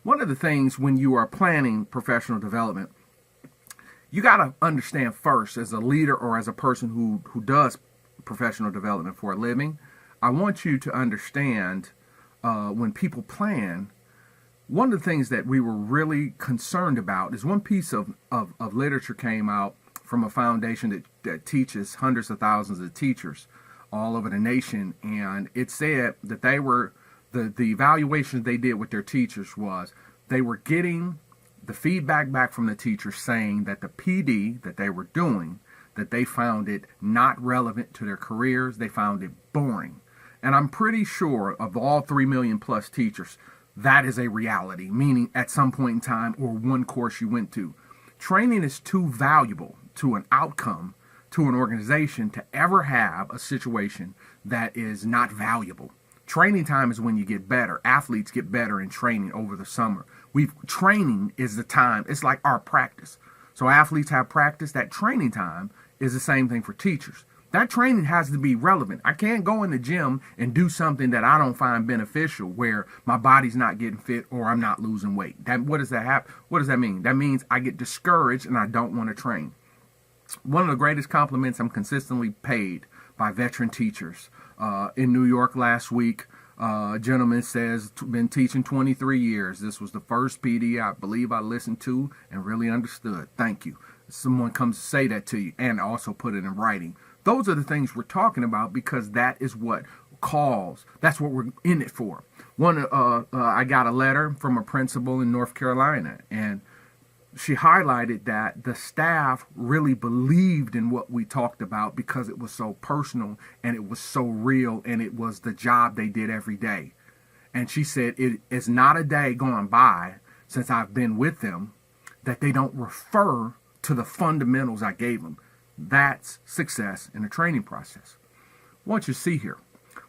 One of the things when you are planning professional development, you got to understand first, as a leader or as a person who does professional development for a living, I want you to understand when people plan, one of the things that we were really concerned about is one piece of literature came out from a foundation that teaches hundreds of thousands of teachers all over the nation, and it said that they were, the evaluation they did with their teachers was they were getting the feedback back from the teachers saying that the PD that they were doing, that they found it not relevant to their careers, they found it boring. And I'm pretty sure of all 3 million plus teachers, that is a reality, meaning at some point in time or one course you went to. Training is too valuable to an outcome, to an organization, to ever have a situation that is not valuable. Training time is when you get better. Athletes get better in training over the summer. Training is the time. It's like our practice. So athletes have practice. That training time is the same thing for teachers. That training has to be relevant. I can't go in the gym and do something that I don't find beneficial, where my body's not getting fit or I'm not losing weight. What does that happen? What does that mean? That means I get discouraged and I don't want to train. One of the greatest compliments I'm consistently paid by veteran teachers in New York last week, a gentleman says, been teaching 23 years. This was the first PD I believe I listened to and really understood. Thank you. Someone comes to say that to you and also put it in writing. Those are the things we're talking about, because that is what calls. That's what we're in it for. I got a letter from a principal in North Carolina, and she highlighted that the staff really believed in what we talked about because it was so personal and it was so real and it was the job they did every day. And she said it is not a day gone by since I've been with them that they don't refer to the fundamentals I gave them. That's success in the training process. What you see here,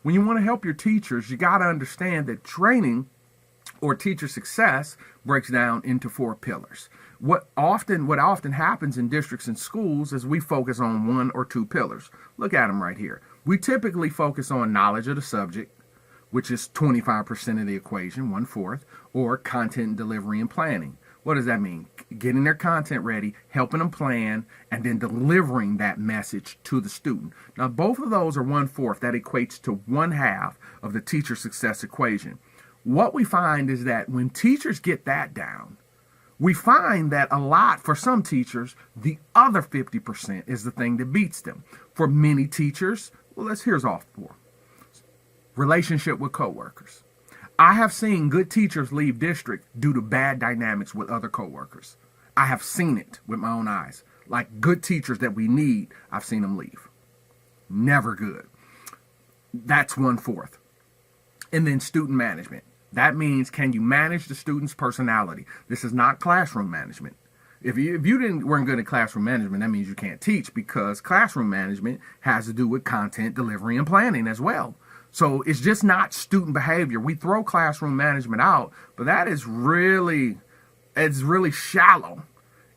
when you want to help your teachers, you got to understand that training or teacher success breaks down into 4 pillars. What often happens in districts and schools is we focus on 1 or 2 pillars. Look at them right here. We typically focus on knowledge of the subject, which is 25% of the equation, 1/4, or content delivery and planning. What does that mean? Getting their content ready, helping them plan, and then delivering that message to the student. Now, both of those are 1/4. That equates to 1/2 of the teacher success equation. What we find is that when teachers get that down, we find that a lot, for some teachers, the other 50% is the thing that beats them. For many teachers, here's all 4. Relationship with coworkers. I have seen good teachers leave district due to bad dynamics with other coworkers. I have seen it with my own eyes. Like good teachers that we need, I've seen them leave. Never good. That's 1/4. And then student management. That means, can you manage the student's personality? This is not classroom management. If you weren't good at classroom management, that means you can't teach, because classroom management has to do with content delivery and planning as well. So it's just not student behavior. We throw classroom management out, but that is really shallow.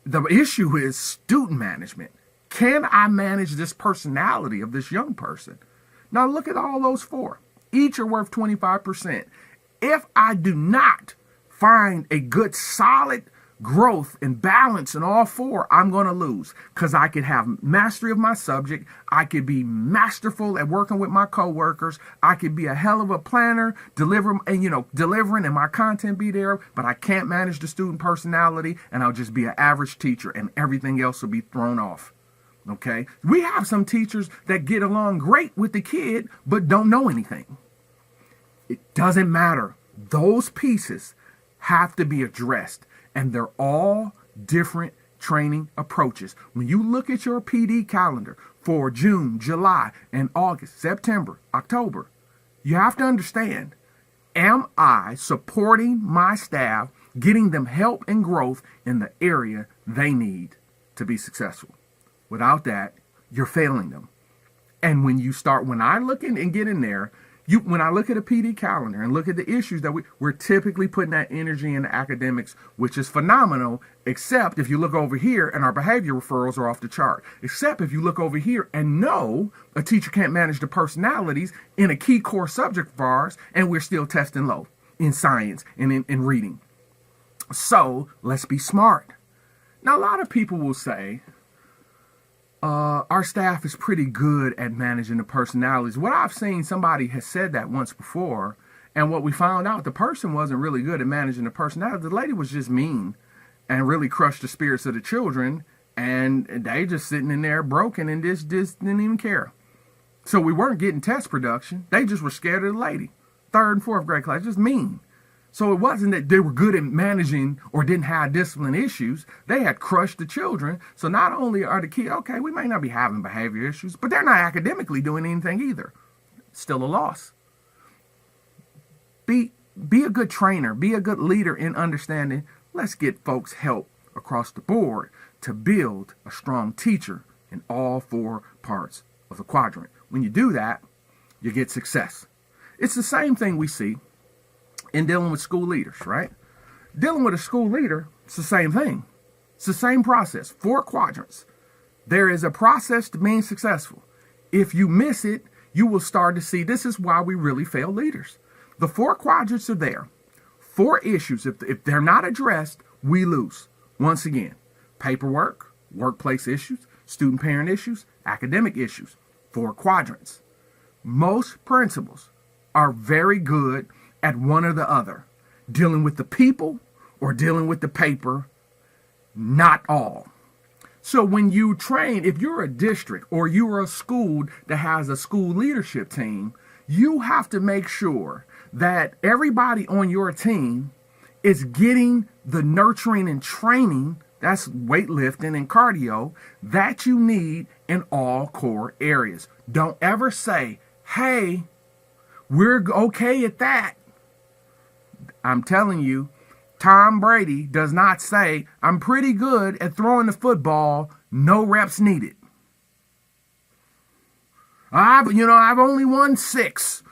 The issue is student management. Can I manage this personality of this young person? Now look at all those 4. Each are worth 25%. If I do not find a good, solid growth and balance in all 4, I'm going to lose, because I could have mastery of my subject. I could be masterful at working with my coworkers. I could be a hell of a planner, delivering and my content be there, but I can't manage the student personality, and I'll just be an average teacher and everything else will be thrown off. Okay? We have some teachers that get along great with the kid, but don't know anything. It doesn't matter. Those pieces have to be addressed, and they're all different training approaches. When you look at your PD calendar for June, July, and August, September, October, you have to understand, am I supporting my staff, getting them help and growth in the area they need to be successful? Without that, you're failing them. And when I look in and get in there, when I look at a PD calendar and look at the issues that we're typically putting that energy into academics, which is phenomenal, except if you look over here and our behavior referrals are off the chart. Except if you look over here and know a teacher can't manage the personalities in a key core subject of ours, and we're still testing low in science and in reading. So let's be smart. Now, a lot of people will say, our staff is pretty good at managing the personalities. What I've seen, somebody has said that once before, and what we found out, the person wasn't really good at managing the personality. The lady was just mean and really crushed the spirits of the children, and they just sitting in there broken and just didn't even care. So we weren't getting test production. They just were scared of the lady. 3rd and 4th grade class, just mean. So it wasn't that they were good at managing or didn't have discipline issues. They had crushed the children. So not only are the kids, okay, we may not be having behavior issues, but they're not academically doing anything either. Still a loss. Be a good trainer. Be a good leader in understanding. Let's get folks help across the board to build a strong teacher in all 4 parts of the quadrant. When you do that, you get success. It's the same thing we see in dealing with school leaders, right? Dealing with a school leader, it's the same thing. It's the same process. 4 quadrants. There is a process to being successful. If you miss it, you will start to see this is why we really fail leaders. The 4 quadrants are there. 4 issues. If they're not addressed, we lose. Once again, paperwork, workplace issues, student-parent issues, academic issues. 4 quadrants. Most principals are very good at one or the other, dealing with the people or dealing with the paper, not all. So when you train, if you're a district or you're a school that has a school leadership team, you have to make sure that everybody on your team is getting the nurturing and training, that's weightlifting and cardio, that you need in all core areas. Don't ever say, hey, we're okay at that. I'm telling you, Tom Brady does not say, I'm pretty good at throwing the football, no reps needed. I've only won 6,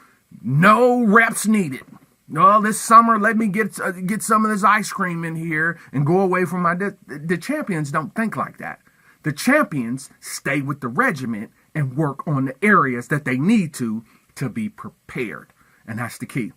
no reps needed. Well, this summer, let me get some of this ice cream in here and go away from the champions don't think like that. The champions stay with the regiment and work on the areas that they need to be prepared. And that's the key.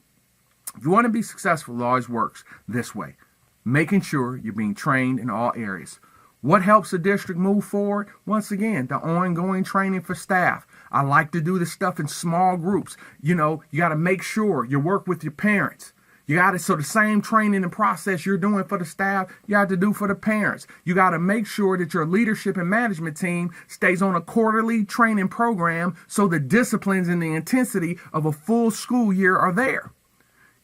If you want to be successful, it always works this way. Making sure you're being trained in all areas. What helps the district move forward? Once again, the ongoing training for staff. I like to do this stuff in small groups. You got to make sure you work with your parents. So the same training and process you're doing for the staff, you have to do for the parents. You got to make sure that your leadership and management team stays on a quarterly training program so the disciplines and the intensity of a full school year are there.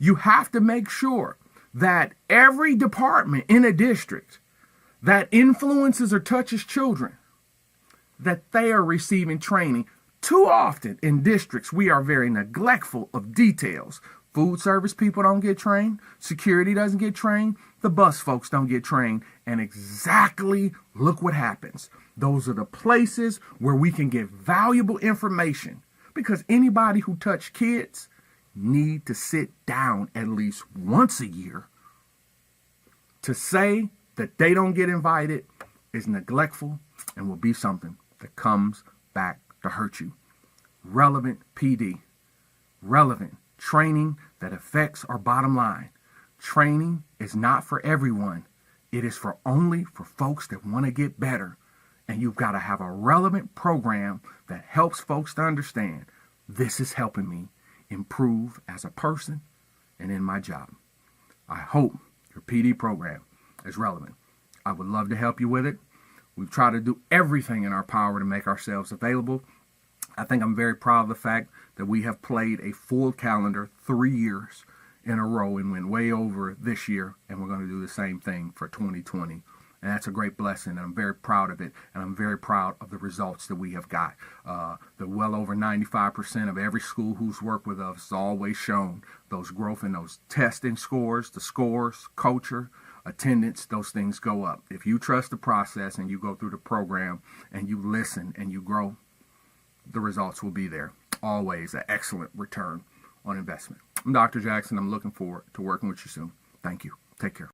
You have to make sure that every department in a district that influences or touches children, that they are receiving training. Too often in districts, we are very neglectful of details. Food service people don't get trained. Security doesn't get trained. The bus folks don't get trained. And exactly look what happens. Those are the places where we can get valuable information, because anybody who touched kids need to sit down at least once a year. To say that they don't get invited is neglectful and will be something that comes back to hurt you. Relevant PD. Relevant training that affects our bottom line. Training is not for everyone. It is only for folks that want to get better. And you've got to have a relevant program that helps folks to understand this is helping me improve as a person and in my job. I hope your PD program is relevant. I would love to help you with it. We've tried to do everything in our power to make ourselves available. I think I'm very proud of the fact that we have played a full calendar 3 years in a row and went way over this year, and we're going to do the same thing for 2020. And that's a great blessing, and I'm very proud of it, and I'm very proud of the results that we have got. The well over 95% of every school who's worked with us has always shown those growth in those testing scores, the scores, culture, attendance, those things go up. If you trust the process and you go through the program and you listen and you grow, the results will be there. Always an excellent return on investment. I'm Dr. Jackson. I'm looking forward to working with you soon. Thank you. Take care.